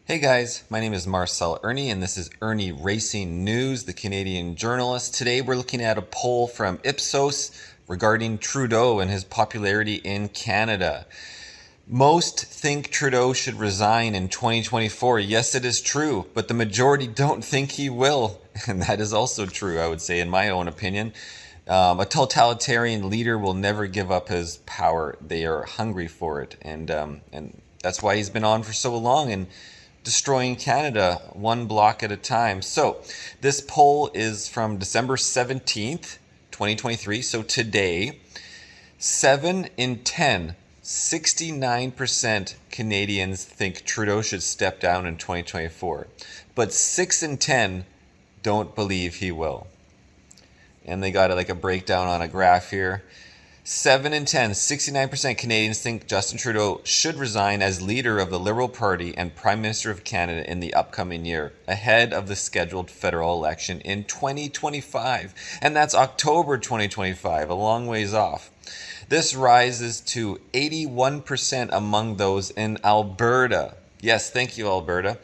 Hey guys, my name is Marcel Irnie and this is IrnieracingNews, the Canadian journalist. Today we're looking at a poll from Ipsos regarding Trudeau and his popularity in Canada. Most think Trudeau should resign in 2024. Yes, it is true, but the majority don't think he will. And that is also true, I would say, in my own opinion. A totalitarian leader will never give up his power. They are hungry for it. And that's why he's been on for so long and destroying Canada one block at a time. So this poll is from December 17th, 2023. So today, 7 in 10, 69% Canadians think Trudeau should step down in 2024. But 6 in 10 don't believe he will. And they got like a breakdown on a graph here. 7 in 10, 69% Canadians think Justin Trudeau should resign as leader of the Liberal Party and Prime Minister of Canada in the upcoming year, ahead of the scheduled federal election in 2025. And that's October 2025, a long ways off. This rises to 81% among those in Alberta. Yes, thank you, Alberta.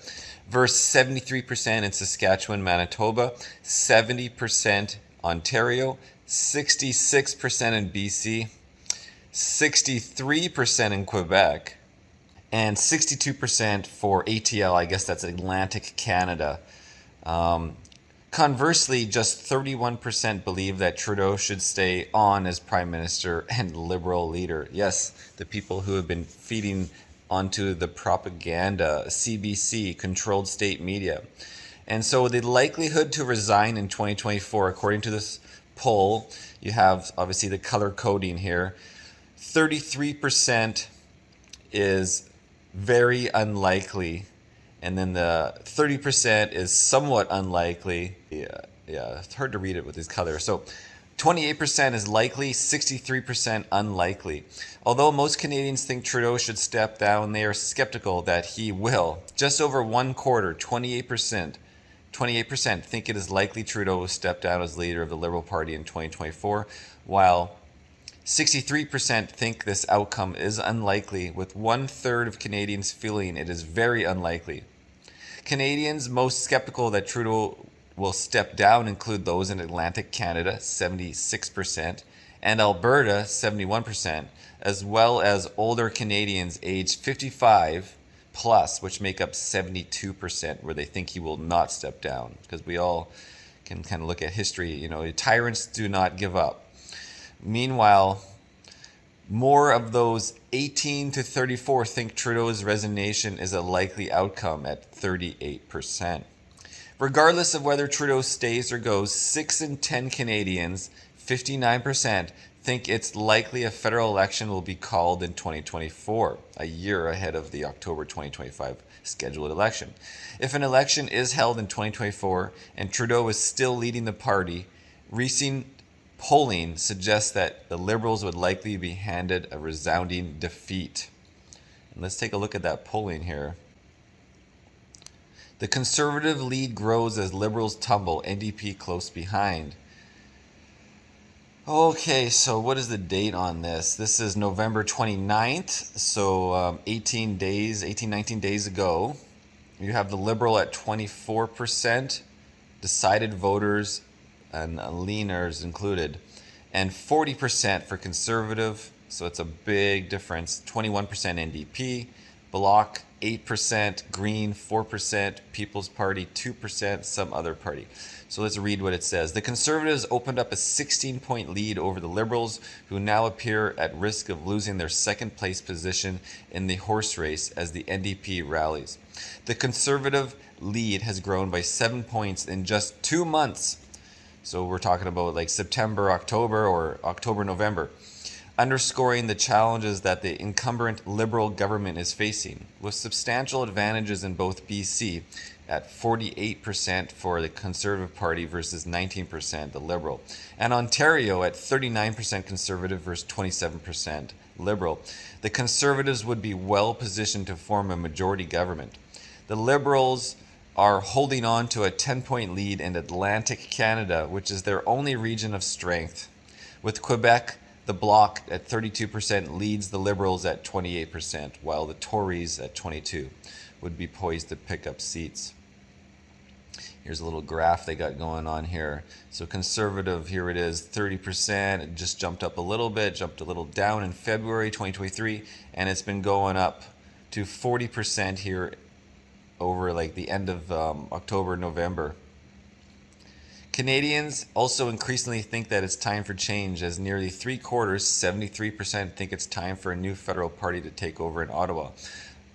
Versus 73% in Saskatchewan, Manitoba, 70% Ontario, 66% in BC, 63% in Quebec, and 62% for ATL, I guess that's Atlantic Canada. Conversely, just 31% believe that Trudeau should stay on as Prime Minister and Liberal leader. Yes, the people who have been feeding onto the propaganda, CBC, controlled state media. And so the likelihood to resign in 2024, according to this poll, you have obviously the color coding here. 33% is very unlikely, and then the 30% is somewhat unlikely. Yeah, it's hard to read it with these colors. So 28% is likely, 63% unlikely. Although most Canadians think Trudeau should step down, they are skeptical that he will. Just over one quarter, 28% think it is likely Trudeau will step down as leader of the Liberal Party in 2024, while 63% think this outcome is unlikely, with 1/3 of Canadians feeling it is very unlikely. Canadians most skeptical that Trudeau will step down include those in Atlantic Canada, 76%, and Alberta, 71%, as well as older Canadians aged 55 plus, which make up 72%, where they think he will not step down. Because we all can kind of look at history, tyrants do not give up. Meanwhile, more of those 18 to 34 think Trudeau's resignation is a likely outcome at 38%. Regardless of whether Trudeau stays or goes, 6 in 10 Canadians, 59%, think it's likely a federal election will be called in 2024, a year ahead of the October 2025 scheduled election. If an election is held in 2024 and Trudeau is still leading the party, recent polling suggests that the Liberals would likely be handed a resounding defeat. And let's take a look at that polling here. The Conservative lead grows as Liberals tumble, NDP close behind. Okay, so what is the date on this? This is November 29th, so 19 days ago. You have the Liberal at 24%, decided voters and leaners included, and 40% for Conservative, so it's a big difference. 21% NDP, Bloc 8%, Green 4%, People's Party 2%, some other party. So let's read what it says. The Conservatives opened up a 16-point lead over the Liberals, who now appear at risk of losing their second-place position in the horse race as the NDP rallies. The Conservative lead has grown by 7 points in just 2 months. So we're talking about like September, October, or October, November, underscoring the challenges that the incumbent Liberal government is facing, with substantial advantages in both BC at 48% for the Conservative Party versus 19% the Liberal, and Ontario at 39% Conservative versus 27% Liberal. The Conservatives would be well positioned to form a majority government. The Liberals are holding on to a 10-point lead in Atlantic Canada, which is their only region of strength. With Quebec, the Bloc at 32% leads the Liberals at 28%, while the Tories at 22%. would be poised to pick up seats. Here's a little graph they got going on here. So conservative, here it is, 30%. It just jumped up a little bit, jumped a little down in February 2023, and it's been going up to 40% here over like the end of October, November. Canadians also increasingly think that it's time for change, as nearly 3/4, 73%, think it's time for a new federal party to take over in Ottawa,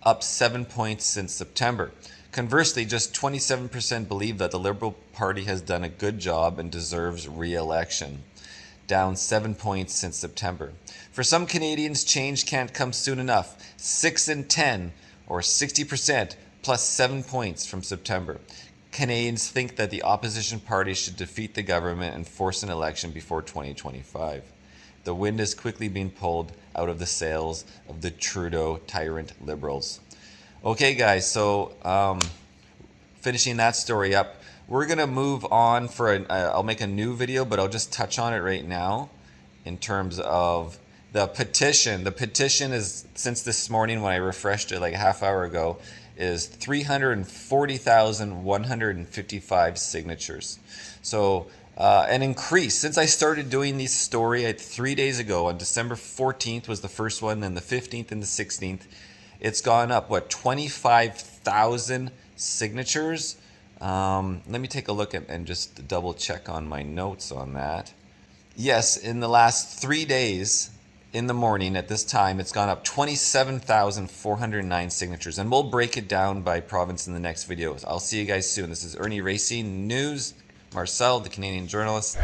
up 7 points since September. Conversely, just 27% believe that the Liberal Party has done a good job and deserves re-election, down 7 points since September. For some Canadians, change can't come soon enough. 6 in 10, or 60%, plus 7 points from September. Canadians think that the opposition party should defeat the government and force an election before 2025. The wind is quickly being pulled out of the sails of the Trudeau tyrant Liberals. Okay, guys, so finishing that story up, we're going to move on for I'll make a new video, but I'll just touch on it right now in terms of the petition. The petition is, since this morning when I refreshed it like a half hour ago, is 340,155 signatures. So an increase. Since I started doing this story 3 days ago, on December 14th was the first one, then the 15th and the 16th, it's gone up, what, 25,000 signatures? Let me take a look and just double check on my notes on that. Yes, in the last 3 days, in the morning at this time, it's gone up 27,409 signatures, and we'll break it down by province in the next videos. I'll see you guys soon. This is Irnieracing News, Marcel, the Canadian journalist.